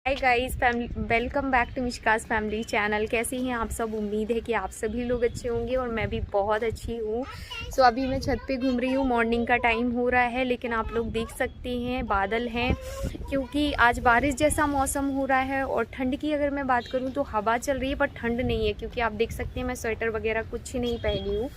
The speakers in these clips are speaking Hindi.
Hi guys, welcome back to Mishka's family channel. कैसे हैं आप सब? उम्मीद है कि आप सभी लोग अच्छे होंगे और मैं भी बहुत अच्छी हूँ। सो अभी मैं छत पे घूम रही हूँ। मॉर्निंग का टाइम हो रहा है, लेकिन आप लोग देख सकते हैं बादल हैं, क्योंकि आज बारिश जैसा मौसम हो रहा है। और ठंड की अगर मैं बात करूँ तो हवा चल रही है, पर ठंड नहीं है, क्योंकि आप देख सकते हैं मैं स्वेटर वगैरह कुछ नहीं पहनी हूँ।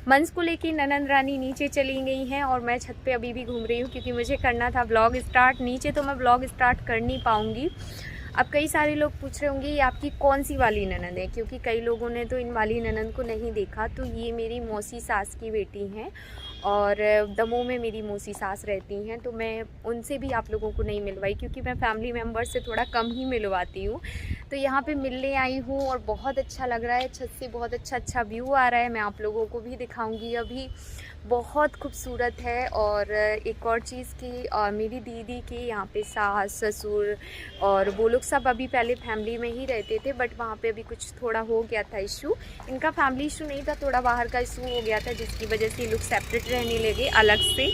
मंस को लेके ननंद रानी नीचे चली गई हैं और मैं छत पे अभी भी घूम रही हूँ, क्योंकि मुझे करना था व्लॉग स्टार्ट। नीचे तो मैं व्लॉग स्टार्ट कर नहीं पाऊँगी। अब कई सारे लोग पूछ रहे होंगे ये आपकी कौन सी वाली ननंद है, क्योंकि कई लोगों ने तो इन वाली ननंद को नहीं देखा। तो ये मेरी मौसी सास की बेटी हैं और दमोह में मेरी मौसी सास रहती हैं। तो मैं उनसे भी आप लोगों को नहीं मिलवाई, क्योंकि मैं फैमिली मेम्बर से थोड़ा कम ही मिलवाती हूँ। तो यहाँ पे मिलने आई हूँ और बहुत अच्छा लग रहा है। छत से बहुत अच्छा व्यू आ रहा है। मैं आप लोगों को भी दिखाऊंगी अभी। बहुत खूबसूरत है। और एक और चीज़ की मेरी दीदी के यहाँ पे सास ससुर और वो लोग सब अभी पहले फैमिली में ही रहते थे, बट वहाँ पे अभी कुछ थोड़ा हो गया था इशू। इनका फैमिली इशू नहीं था, थोड़ा बाहर का इशू हो गया था, जिसकी वजह से ये लोग सेपरेट रहने लगे अलग से।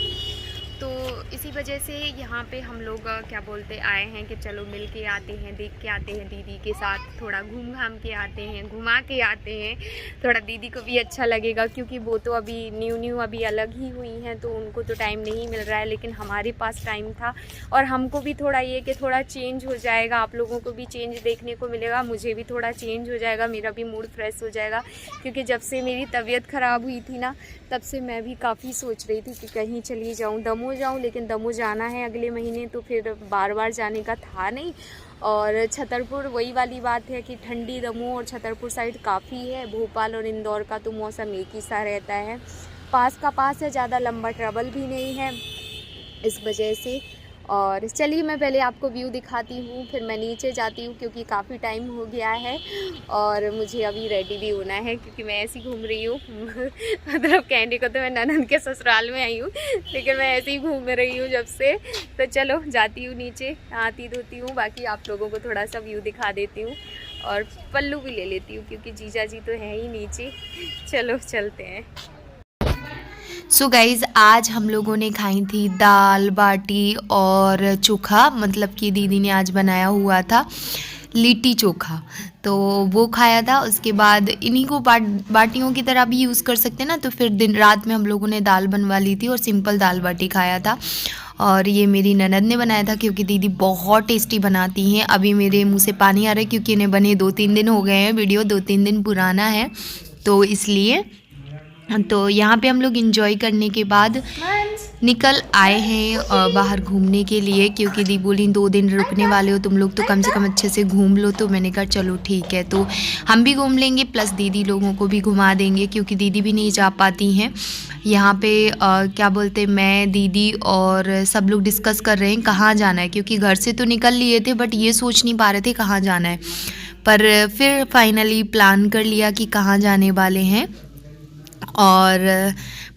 तो इसी वजह से यहाँ पे हम लोग क्या बोलते आए हैं कि चलो मिल के आते हैं, देख के आते हैं दीदी के साथ, थोड़ा घूम घाम के आते हैं, घुमा के आते हैं। थोड़ा दीदी को भी अच्छा लगेगा, क्योंकि वो तो अभी न्यू अभी अलग ही हुई हैं, तो उनको तो टाइम नहीं मिल रहा है, लेकिन हमारे पास टाइम था। और हमको भी थोड़ा ये कि थोड़ा चेंज हो जाएगा, आप लोगों को भी चेंज देखने को मिलेगा, मुझे भी थोड़ा चेंज हो जाएगा, मेरा भी मूड फ्रेश हो जाएगा। क्योंकि जब से मेरी तबीयत ख़राब हुई थी ना, तब से मैं भी काफ़ी सोच रही थी कि कहीं चली जाऊँ, दमोह जाऊँ, लेकिन दमोह जाना है अगले महीने, तो फिर बार बार जाने का था नहीं। और छतरपुर वही वाली बात है कि ठंडी दमोह और छतरपुर साइड काफ़ी है। भोपाल और इंदौर का तो मौसम एक ही सा रहता है, पास का पास है, ज़्यादा लंबा ट्रैवल भी नहीं है, इस वजह से। और चलिए मैं पहले आपको व्यू दिखाती हूँ, फिर मैं नीचे जाती हूँ, क्योंकि काफ़ी टाइम हो गया है और मुझे अभी रेडी भी होना है, क्योंकि मैं ऐसी घूम रही हूँ मतलब कहने को तो मैं ननंद के ससुराल में आई हूँ, लेकिन मैं ऐसे ही घूम रही हूँ जब से। तो चलो जाती हूँ नीचे, आती धोती हूँ, बाकी आप लोगों को थोड़ा सा व्यू दिखा देती हूँ और पल्लू भी ले लेती हूँ, क्योंकि जीजा जी तो है ही नीचे। चलो चलते हैं। सो गाइज़, आज हम लोगों ने खाई थी दाल बाटी और चोखा, मतलब कि दीदी ने आज बनाया हुआ था लिट्टी चोखा, तो वो खाया था। उसके बाद इन्हीं को बाटियों की तरह भी यूज़ कर सकते हैं ना, तो फिर दिन रात में हम लोगों ने दाल बनवा ली थी और सिंपल दाल बाटी खाया था। और ये मेरी ननद ने बनाया था, क्योंकि दीदी बहुत टेस्टी बनाती हैं। अभी मेरे मुंह से पानी आ रहा है, क्योंकि इन्हें बने 2-3 दिन हो गए हैं, वीडियो 2-3 दिन पुराना है, तो इसलिए। तो यहाँ पे हम लोग इंजॉय करने के बाद निकल आए हैं बाहर घूमने के लिए, क्योंकि दी बोली 2 दिन रुकने वाले हो तुम लोग, तो कम से कम अच्छे से घूम लो। तो मैंने कहा चलो ठीक है, तो हम भी घूम लेंगे, प्लस दीदी लोगों को भी घुमा देंगे, क्योंकि दीदी भी नहीं जा पाती हैं यहाँ पे। क्या बोलते, मैं दीदी और सब लोग डिस्कस कर रहे हैं कहाँ जाना है, क्योंकि घर से तो निकल लिए थे, बट ये सोच नहीं पा रहे थे कहाँ जाना है। पर फिर फाइनली प्लान कर लिया कि कहाँ जाने वाले हैं, और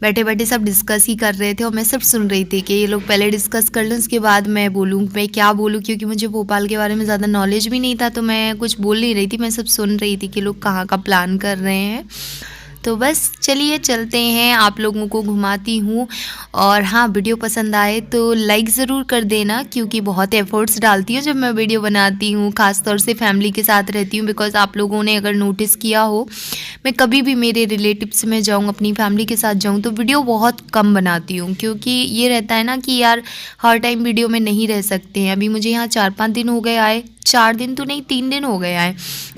बैठे बैठे सब डिस्कस ही कर रहे थे, और मैं सब सुन रही थी कि ये लोग पहले डिस्कस कर लें, उसके बाद मैं बोलूँ, मैं क्या बोलूँ, क्योंकि मुझे भोपाल के बारे में ज़्यादा नॉलेज भी नहीं था, तो मैं कुछ बोल नहीं रही थी, मैं सब सुन रही थी कि लोग कहाँ का प्लान कर रहे हैं। तो बस चलिए चलते हैं, आप लोगों को घुमाती हूँ। और हाँ, वीडियो पसंद आए तो लाइक ज़रूर कर देना, क्योंकि बहुत एफर्ट्स डालती हूँ जब मैं वीडियो बनाती हूँ, ख़ासतौर से फैमिली के साथ रहती हूँ। बिकॉज़ आप लोगों ने अगर नोटिस किया हो, मैं कभी भी मेरे रिलेटिव्स में जाऊँ, अपनी फैमिली के साथ जाऊँ, तो वीडियो बहुत कम बनाती हूँ, क्योंकि ये रहता है ना कि यार हर टाइम वीडियो में नहीं रह सकते हैं। अभी मुझे यहाँ 4-5 दिन हो गए आए, 4 दिन तो नहीं 3 दिन हो गए आए,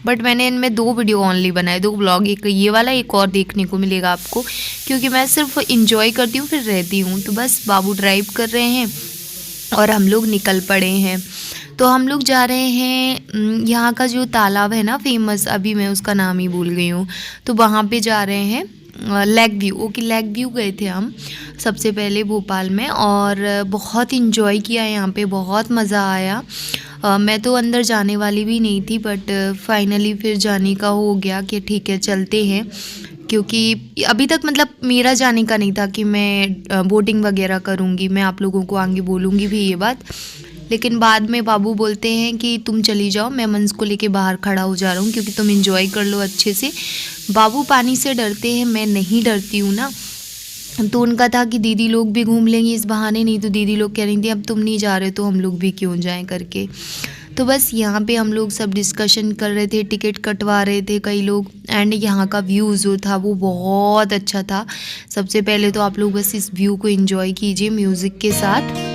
बट मैंने इनमें 2 वीडियो ओनली बनाए, 2 ब्लॉग, एक ये वाला, एक और देखने को मिलेगा आपको, क्योंकि मैं सिर्फ इंजॉय करती हूँ फिर रहती हूँ। तो बस बाबू ड्राइव कर रहे हैं और हम लोग निकल पड़े हैं। तो हम लोग जा रहे हैं, यहाँ का जो तालाब है ना फेमस, अभी मैं उसका नाम ही भूल गई हूँ, तो वहाँ पे जा रहे हैं। Lake view, okay, lake view गए थे हम सबसे पहले भोपाल में, और बहुत इंजॉय किया यहाँ पे, बहुत मज़ा आया। मैं तो अंदर जाने वाली भी नहीं थी, बट फाइनली फिर जाने का हो गया कि ठीक है चलते हैं, क्योंकि अभी तक मतलब मेरा जाने का नहीं था कि मैं बोटिंग वगैरह करूँगी। मैं आप लोगों को आगे बोलूँगी भी ये बात, लेकिन बाद में बाबू बोलते हैं कि तुम चली जाओ, मैं मंस को लेके बाहर खड़ा हो जा रहा हूँ, क्योंकि तुम इंजॉय कर लो अच्छे से। बाबू पानी से डरते हैं, मैं नहीं डरती हूँ ना, तो उनका था कि दीदी लोग भी घूम लेंगी इस बहाने, नहीं तो दीदी लोग कह रही थी अब तुम नहीं जा रहे तो हम लोग भी क्यों जाएं करके। तो बस यहाँ पे हम लोग सब डिस्कशन कर रहे थे, टिकट कटवा रहे थे कई लोग। एंड यहाँ का व्यू जो था वो बहुत अच्छा था। सबसे पहले तो आप लोग बस इस व्यू को एंजॉय कीजिए म्यूज़िक के साथ।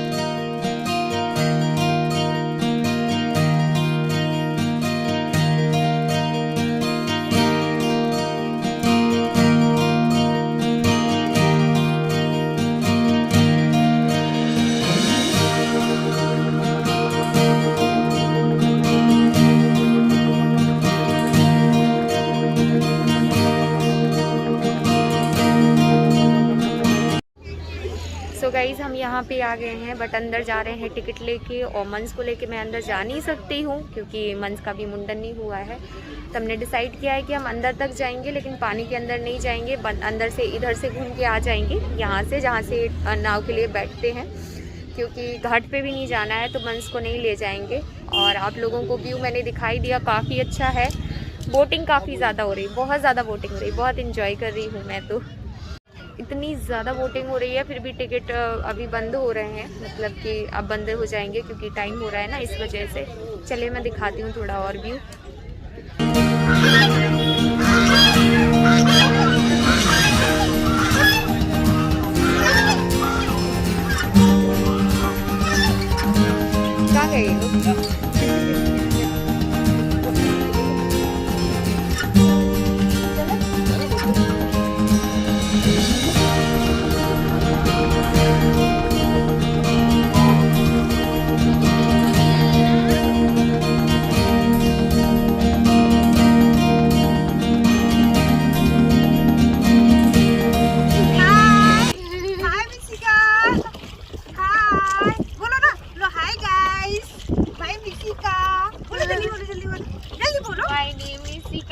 सो गाइज़ हम यहाँ पे आ गए हैं, बट अंदर जा रहे हैं टिकट लेके। और मंस को लेके मैं अंदर जा नहीं सकती हूँ क्योंकि मंस का भी मुंडन नहीं हुआ है। तो हमने डिसाइड किया है कि हम अंदर तक जाएंगे, लेकिन पानी के अंदर नहीं जाएंगे। अंदर से इधर से घूम के आ जाएंगे, यहाँ से जहाँ से नाव के लिए बैठते हैं, क्योंकि घाट पे भी नहीं जाना है तो मंस को नहीं ले जाएंगे। और आप लोगों को व्यू मैंने दिखाई दिया, काफ़ी अच्छा है। बोटिंग काफ़ी ज़्यादा हो रही, बहुत ज़्यादा बोटिंग हो रही, बहुत इंजॉय कर रही हूँ मैं तो। इतनी ज़्यादा वोटिंग हो रही है, फिर भी टिकट अभी बंद हो रहे हैं, मतलब कि अब बंद हो जाएंगे क्योंकि टाइम हो रहा है ना, इस वजह से। चलिए मैं दिखाती हूँ थोड़ा और व्यू। क्या कहिए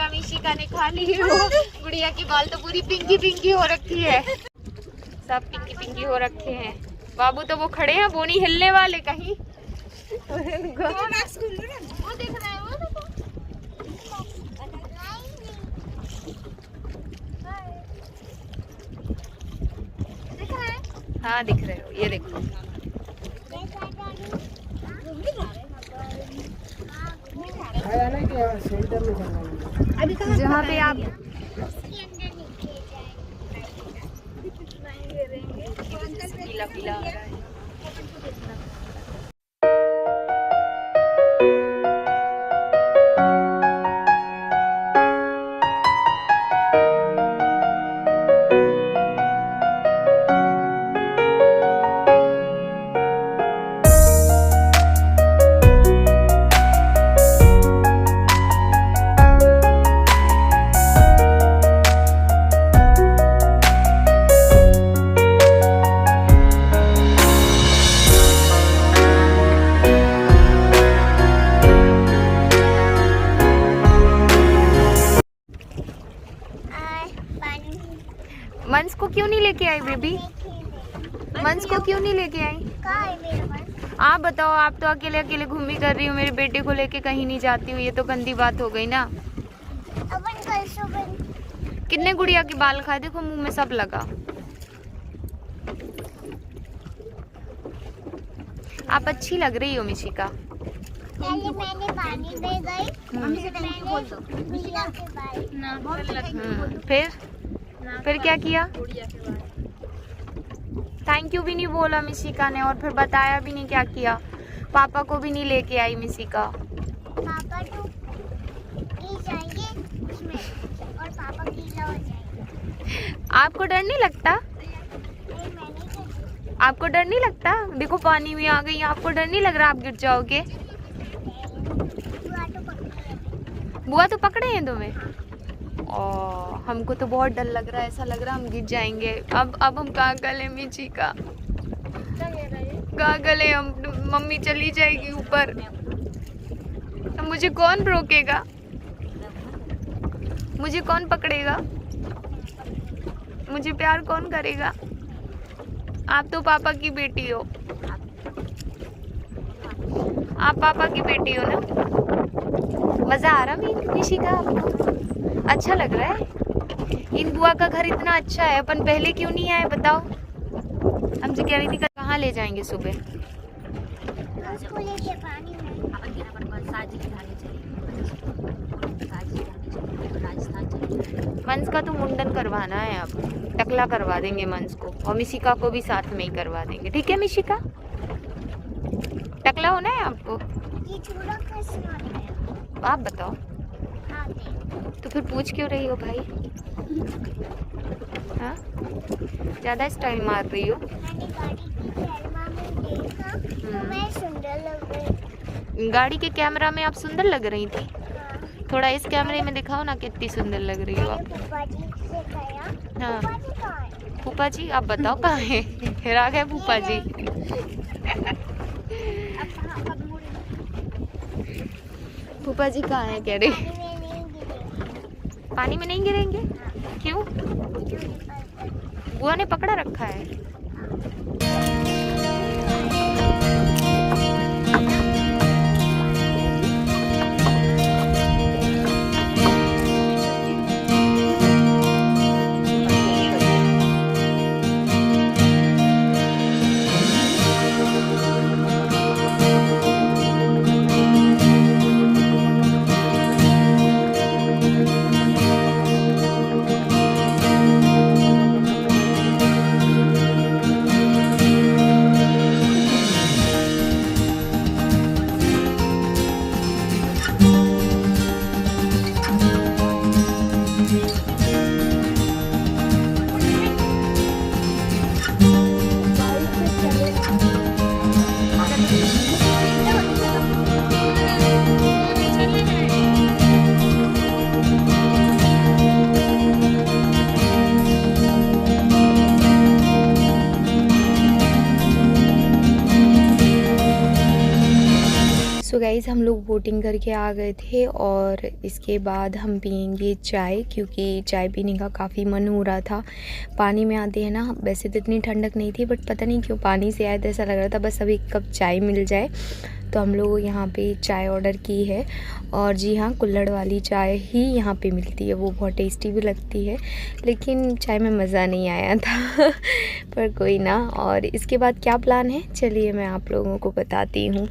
मिशिका ने खा ली है। गुड़िया की बाल तो पूरी पिंकी पिंकी हो रखी है, सब पिंकी पिंकी हो रखे हैं। बाबू तो वो खड़े हैं, वो नहीं हिलने वाले कहीं। वो देख रहा है, वो दिख रहा है। हाँ दिख रहे हो, ये देखो। जहाँ पे आप पीला पीला आ रहा है। मंस को क्यों नहीं लेके आई बेबी? मंस को क्यों नहीं लेके आई? आप बताओ, आप तो अकेले अकेले घूमी कर रही हो, मेरे बेटे को लेके कहीं नहीं जाती हूँ। ये तो गंदी बात हो गई ना। कितने गुड़िया के बाल खाए, देखो मुंह में सब लगा। आप अच्छी लग रही हो मिशिका। पहले मैंने पानी में गई, मम्मी से थैंक यू बोल दो। फिर क्या किया? थैंक यू भी नहीं बोला मिशिका ने, और फिर बताया भी नहीं क्या किया। पापा को भी नहीं लेके आई मिशिका। पापा तो जाएंगे उसमें और पापा गीला हो जाएंगे। आपको डर नहीं लगता? आपको डर नहीं लगता? देखो पानी में आ गई, आपको डर नहीं लग रहा आप गिर जाओगे? बुआ तो पकड़े हैं तुम्हें? और हमको तो बहुत डर लग रहा है, ऐसा लग रहा है हम गिर जाएंगे। अब हम कहाँ गले मिशिका, कहाँ गले हम? मम्मी चली जाएगी ऊपर, अब मुझे कौन रोकेगा? मुझे कौन पकड़ेगा? मुझे प्यार कौन करेगा? आप तो पापा की बेटी हो, आप पापा की बेटी हो ना। मजा आ रहा मिशिका आपको? अच्छा लग रहा है? इन बुआ का घर इतना अच्छा है, अपन पहले क्यों नहीं आए बताओ? हमसे कह रही थी कहाँ ले जाएंगे सुबह? उसको लेके पानी में। मंस का तो मुंडन करवाना है, अब टकला करवा देंगे मंस को, और मिशिका को भी साथ में ही करवा देंगे। ठीक है मिशिका, टकला होना है आपको? ये चूड़ा कैसे होना है? आप बताओ। हाँ, देख। तो फिर पूछ क्यों रही हो भाई? हाँ, ज़्यादा स्टाइल मार रही हो। मैंने गाड़ी की कैमरा में देखा तो मैं सुंदर लग रही। गाड़ी के कैमरा में आप सुंदर लग रही थी। हाँ। थोड़ा इस कैमरे में दिखाओ ना कितनी सुंदर लग रही हो आप। मैंने फूफा जी से कहा, हाँ। फूफा जी कहाँ है? फूफा जी आप बताओ कहाँ है? फिर आ गए फूफा जी। अब कहाँ, अब मुड़ी। फूफा जी कहाँ है कह रहे? पानी में नहीं गिरेंगे। पानी में नहीं गिरेंगे? क्यों? बुआ ने पकड़ा रखा है। सो गाइज़ हम लोग बोटिंग करके आ गए थे और इसके बाद हम पियेंगे चाय, क्योंकि चाय पीने का काफ़ी मन हो रहा था। पानी में आते हैं ना, वैसे तो इतनी ठंडक नहीं थी बट पता नहीं क्यों पानी से आया तो ऐसा लग रहा था बस अभी एक कप चाय मिल जाए। तो हम लोग यहाँ पे चाय ऑर्डर की है, और जी हाँ, कुल्हड़ वाली चाय ही यहाँ पे मिलती है। वो बहुत टेस्टी भी लगती है, लेकिन चाय में मज़ा नहीं आया था पर कोई ना। और इसके बाद क्या प्लान है चलिए मैं आप लोगों को बताती हूँ।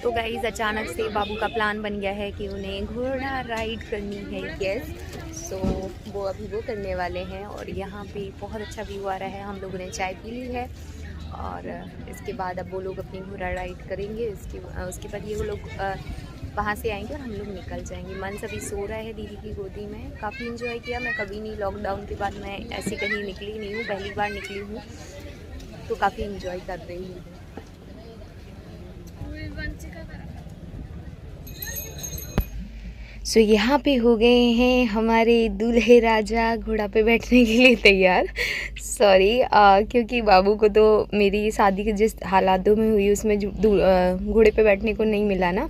तो गाइज़ अचानक से बाबू का प्लान बन गया है कि उन्हें घोड़ा राइड करनी है। यस, सो वो अभी वो करने वाले हैं, और यहाँ पे बहुत अच्छा व्यू आ रहा है। हम लोगों ने चाय पी ली है और इसके बाद अब वो लोग अपनी घोड़ा राइड करेंगे। उसके बाद ये वो लोग वहाँ से आएंगे और हम लोग निकल जाएंगे। मन सभी सो रहा है दीदी की गोदी में। काफ़ी इन्जॉय किया, मैं कभी नहीं, लॉकडाउन के बाद मैं ऐसी कहीं निकली नहीं हूँ, पहली बार निकली हूँ, तो काफ़ी इन्जॉय कर रही हूँ। सो यहाँ पे हो गए हैं हमारे दूल्हे राजा घोड़ा पे बैठने के लिए तैयार। सॉरी, क्योंकि बाबू को तो मेरी शादी के जिस हालातों में हुई उसमें घोड़े पे बैठने को नहीं मिला ना,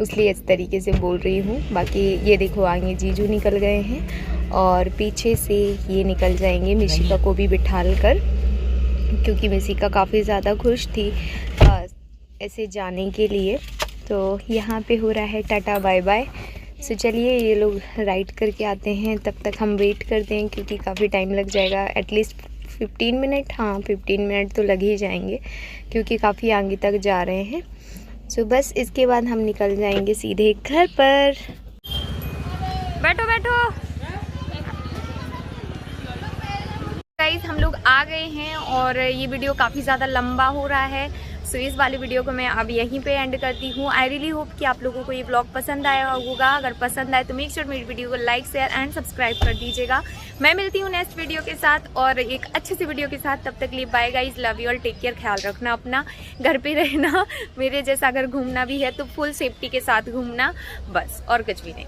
इसलिए इस तरीके से बोल रही हूँ। बाकी ये देखो आगे जीजू निकल गए हैं और पीछे से ये निकल जाएंगे मिशिका को भी बिठाल कर, क्योंकि मिशिका काफ़ी ज़्यादा खुश थी ऐसे जाने के लिए। तो यहाँ पे हो रहा है टाटा बाय बाय। सो चलिए ये लोग राइड करके आते हैं, तब तक हम वेट करते हैं क्योंकि काफ़ी टाइम लग जाएगा, एटलीस्ट 15 मिनट। हाँ 15 मिनट तो लग ही जाएंगे क्योंकि काफ़ी आगे तक जा रहे हैं। सो बस इसके बाद हम निकल जाएंगे सीधे घर पर। बैठो बैठो गाइस, हम लोग आ गए हैं और ये वीडियो काफ़ी ज़्यादा लंबा हो रहा है, सो इस वाली वीडियो को मैं अब यहीं पे एंड करती हूँ। आई रियली होप कि आप लोगों को ये ब्लॉग पसंद आया होगा। अगर पसंद आए तो मेक श्योर मेरी वीडियो को लाइक शेयर एंड सब्सक्राइब कर दीजिएगा। मैं मिलती हूँ नेक्स्ट वीडियो के साथ और एक अच्छे से वीडियो के साथ। तब तक लिए bye guys, love you all, take care, ख्याल रखना अपना, घर पे रहना। मेरे जैसा अगर घूमना भी है तो फुल सेफ्टी के साथ घूमना, बस और कुछ भी नहीं।